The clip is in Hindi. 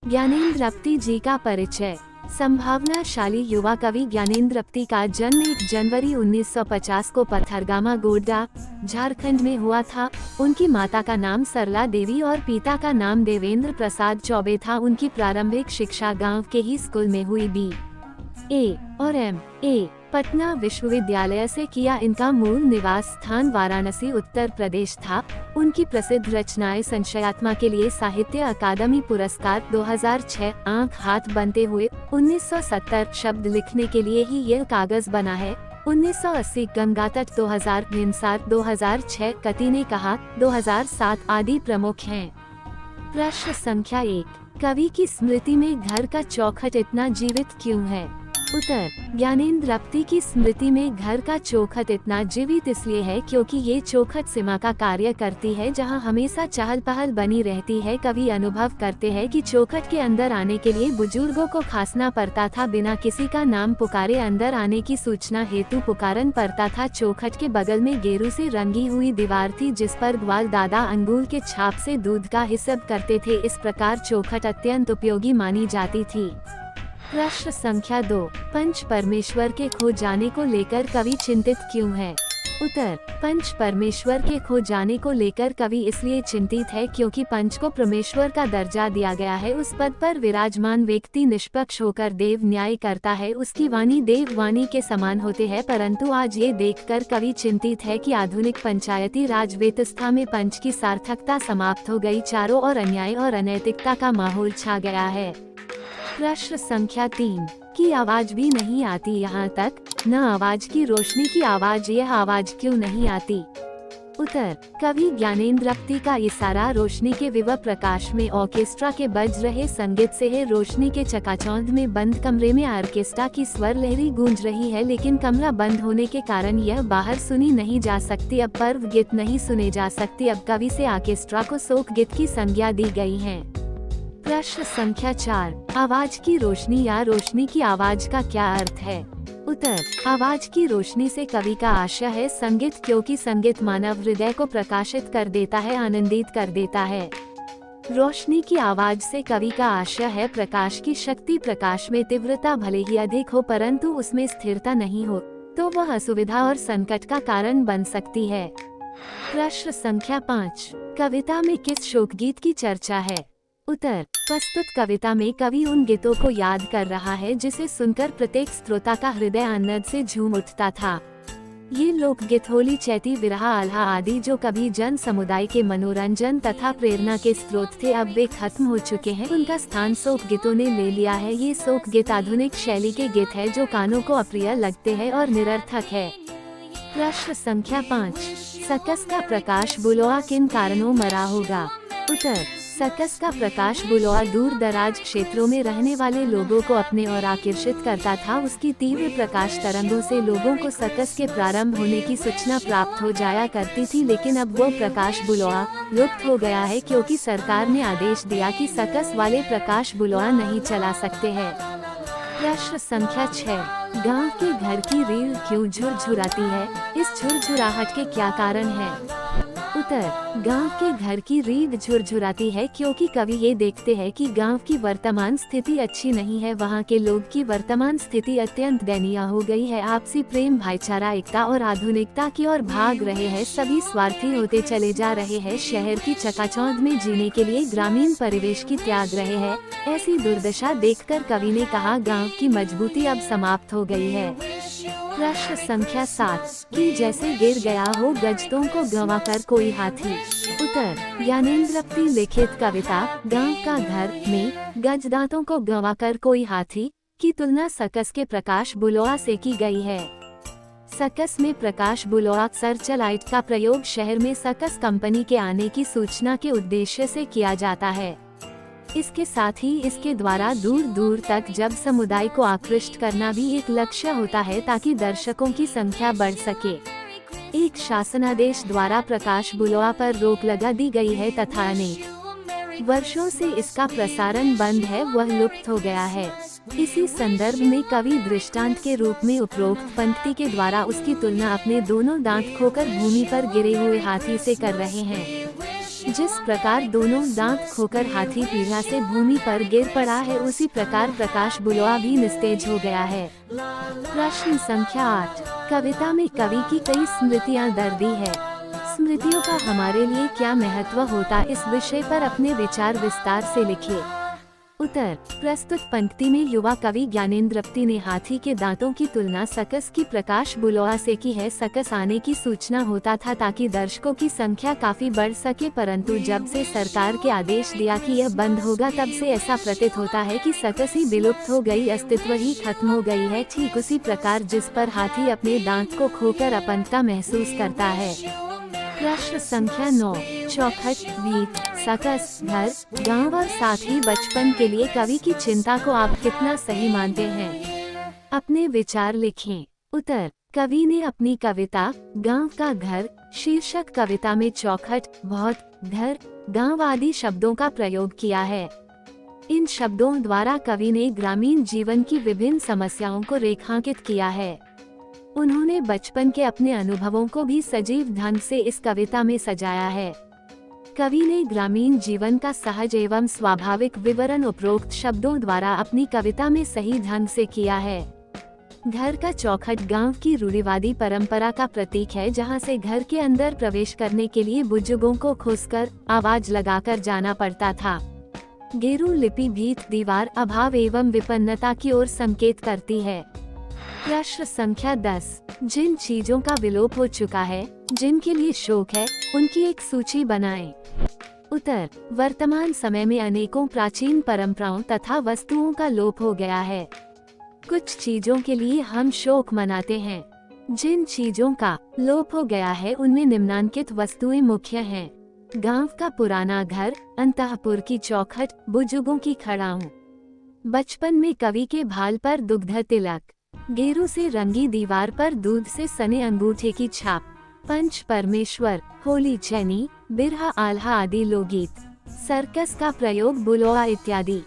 ज्ञानेंद्र अपती जी का परिचय। संभावनाशाली युवा कवि ज्ञानेंद्र अपती का जन्म 1 जनवरी 1950 को पथरगामा गोड्डा, झारखंड में हुआ था। उनकी माता का नाम सरला देवी और पिता का नाम देवेंद्र प्रसाद चौबे था। उनकी प्रारंभिक शिक्षा गांव के ही स्कूल में हुई। B.A. और M.A. पटना विश्वविद्यालय से किया। इनका मूल निवास स्थान वाराणसी उत्तर प्रदेश था। उनकी प्रसिद्ध रचनाएं संशयात्मा के लिए साहित्य अकादमी पुरस्कार 2006, आंख हाथ बनते हुए 1970, शब्द लिखने के लिए ही यह कागज बना है 1980, गंगातट 2000, हिंसार 2006, कति ने कहा 2007 आदि प्रमुख हैं। प्रश्न संख्या 1, कवि की स्मृति में घर का चौखट इतना जीवित क्यों है? उत्तर, ज्ञानेंद्र अपती की स्मृति में घर का चौखट इतना जीवित इसलिए है क्योंकि ये चौखट सीमा का कार्य करती है जहां हमेशा चहल पहल बनी रहती है। कवि अनुभव करते हैं कि चौखट के अंदर आने के लिए बुजुर्गों को खासना पड़ता था, बिना किसी का नाम पुकारे अंदर आने की सूचना हेतु पुकारन पड़ता था। चौखट के बगल में गेरू से रंगी हुई दीवार थी जिस पर ग्वाल दादा अंगूर के छाप से दूध का हिसाब करते थे। इस प्रकार चौखट अत्यंत उपयोगी मानी जाती थी। प्रश्न संख्या 2, पंच परमेश्वर के खो जाने को लेकर कवि चिंतित क्यों है? उत्तर, पंच परमेश्वर के खो जाने को लेकर कवि इसलिए चिंतित है क्योंकि पंच को परमेश्वर का दर्जा दिया गया है। उस पद पर विराजमान व्यक्ति निष्पक्ष होकर देव न्याय करता है, उसकी वाणी देव वाणी के समान होते हैं। परंतु आज ये देखकर कवि चिंतित है कि आधुनिक पंचायती राज व्यवस्था में पंच की सार्थकता समाप्त हो गई। चारों ओर अन्याय और अनैतिकता का माहौल छा गया है। प्रश्न संख्या 3, की आवाज भी नहीं आती यहाँ तक, न आवाज की रोशनी की आवाज, यह आवाज क्यों नहीं आती? उत्तर, कवि ज्ञानेंद्र अपती का इशारा रोशनी के विवा प्रकाश में ऑर्केस्ट्रा के बज रहे संगीत से है। रोशनी के चकाचौंध में बंद कमरे में ऑर्केस्ट्रा की स्वर लहरी गूंज रही है, लेकिन कमरा बंद होने के कारण यह बाहर सुनी नहीं जा सकती। अब पर्व गीत नहीं सुने जा सकती। अब कवि से ऑर्केस्ट्रा को शोक गीत की संज्ञा दी गई है। प्रश्न संख्या 4, आवाज की रोशनी या रोशनी की आवाज का क्या अर्थ है? उत्तर, आवाज की रोशनी से कवि का आशय है संगीत, क्योंकि संगीत मानव हृदय को प्रकाशित कर देता है, आनंदित कर देता है। रोशनी की आवाज से कवि का आशय है प्रकाश की शक्ति। प्रकाश में तीव्रता भले ही अधिक हो परंतु उसमें स्थिरता नहीं हो तो वह असुविधा और संकट का कारण बन सकती है। प्रश्न संख्या 5, कविता में किस शोकगीत की चर्चा है? उत्तर, प्रस्तुत कविता में कवि उन गीतों को याद कर रहा है जिसे सुनकर प्रत्येक श्रोता का हृदय आनंद से झूम उठता था। ये लोकगीत होली, चैती, विरहा, आल्हा आदि जो कभी जन समुदाय के मनोरंजन तथा प्रेरणा के स्रोत थे, अब वे खत्म हो चुके हैं। उनका स्थान शोक गीतों ने ले लिया है। ये शोक गीत आधुनिक शैली के गीत है जो कानों को अप्रिय लगते हैं और निरर्थक है। प्रश्न संख्या 5, सकस का प्रकाश बुलोआ किन कारणों मरा होगा? उत्तर, सकस का प्रकाश बुलोआ दूर दराज क्षेत्रों में रहने वाले लोगों को अपने ओर आकर्षित करता था। उसकी तीव्र प्रकाश तरंगों से लोगों को सकस के प्रारंभ होने की सूचना प्राप्त हो जाया करती थी, लेकिन अब वो प्रकाश बुलोआ लुप्त हो गया है क्योंकि सरकार ने आदेश दिया कि सकस वाले प्रकाश बुलोआ नहीं चला सकते हैं। प्रश्न संख्या 6, गांव के घर की रीढ़ क्यों झुरझुराती है? इस झुरझुराहट के क्या कारण है? उत्तर, गांव के घर की रीढ़ झुरझुराती है क्योंकि कवि ये देखते हैं कि गांव की वर्तमान स्थिति अच्छी नहीं है। वहां के लोग की वर्तमान स्थिति अत्यंत दयनीय हो गई है। आपसी प्रेम, भाईचारा, एकता और आधुनिकता की ओर भाग रहे हैं। सभी स्वार्थी होते चले जा रहे हैं। शहर की चकाचौंध में जीने के लिए ग्रामीण परिवेश की त्याग रहे हैं। ऐसी दुर्दशा देखकर कवि ने कहा, गाँव की मजबूती अब समाप्त हो गई है। प्रश्न संख्या 7, कि जैसे गिर गया हो गजदों को गंवाकर कोई हाथी? उत्तर, ज्ञानेंद्र अपती लिखित कविता गांव का घर में गजदांतों को गंवाकर कोई हाथी की तुलना सकस के प्रकाश बुलोआ से की गई है। सकस में प्रकाश बुलोआ सर्चलाइट का प्रयोग शहर में सकस कंपनी के आने की सूचना के उद्देश्य से किया जाता है। इसके साथ ही इसके द्वारा दूर दूर तक जब समुदाय को आकृष्ट करना भी एक लक्ष्य होता है ताकि दर्शकों की संख्या बढ़ सके। एक शासनादेश द्वारा प्रकाश बुलोआ पर रोक लगा दी गई है तथा अनेक वर्षों से इसका प्रसारण बंद है, वह लुप्त हो गया है। इसी संदर्भ में कवि दृष्टांत के रूप में उपरोक्त पंक्ति के द्वारा उसकी तुलना अपने दोनों दांत खोकर भूमि पर गिरे हुए हाथी से कर रहे हैं। जिस प्रकार दोनों दांत खोकर हाथी पीढ़ा से भूमि पर गिर पड़ा है, उसी प्रकार प्रकाश बुलोआ भी निस्तेज हो गया है। प्रश्न संख्या 8। कविता में कवि की कई स्मृतियाँ दर्दी है। स्मृतियों का हमारे लिए क्या महत्व होता, इस विषय पर अपने विचार विस्तार से लिखिए। उत्तर। प्रस्तुत पंक्ति में युवा कवि ज्ञानेंद्रप्ती ने हाथी के दांतों की तुलना सकस की प्रकाश बुलोआ से की है। सकस आने की सूचना होता था ताकि दर्शकों की संख्या काफी बढ़ सके, परंतु जब से सरकार के आदेश दिया कि यह बंद होगा, तब से ऐसा प्रतीत होता है कि सकस ही विलुप्त हो गई, अस्तित्व ही खत्म हो गई है। ठीक उसी प्रकार जिस पर हाथी अपने दांत को खोकर अपनता महसूस करता है। प्रश्न संख्या 9। चौखट, भीत, सकस, घर, गांव और साथ ही बचपन के लिए कवि की चिंता को आप कितना सही मानते हैं? अपने विचार लिखें। उत्तर। कवि ने अपनी कविता गांव का घर शीर्षक कविता में चौखट, बहुत, घर, गांव आदि शब्दों का प्रयोग किया है। इन शब्दों द्वारा कवि ने ग्रामीण जीवन की विभिन्न समस्याओं को रेखांकित किया है। उन्होंने बचपन के अपने अनुभवों को भी सजीव ढंग से इस कविता में सजाया है। कवि ने ग्रामीण जीवन का सहज एवं स्वाभाविक विवरण उपरोक्त शब्दों द्वारा अपनी कविता में सही ढंग से किया है। घर का चौखट गांव की रूढ़िवादी परंपरा का प्रतीक है, जहां से घर के अंदर प्रवेश करने के लिए बुजुर्गों को खुसकर आवाज लगाकर जाना पड़ता था। गेरू लिपि भीत दीवार अभाव एवं विपन्नता की ओर संकेत करती है। प्रश्न संख्या 10। जिन चीजों का विलोप हो चुका है, जिनके लिए शोक है, उनकी एक सूची बनाएं। उत्तर। वर्तमान समय में अनेकों प्राचीन परंपराओं तथा वस्तुओं का लोप हो गया है। कुछ चीजों के लिए हम शोक मनाते हैं। जिन चीजों का लोप हो गया है, उनमें निम्नांकित वस्तुएं मुख्य हैं। गांव का पुराना घर, अंतःपुर की चौखट, बुजुर्गों की खड़ाऊं, बचपन में कवि के भाल पर दुग्ध तिलक, गेरू से रंगी दीवार पर दूध से सने अंगूठे की छाप, पंच परमेश्वर, होली चैनी, बिरहा आल्हा आदि लोकगीत, सर्कस का प्रयोग बुलोआ इत्यादि।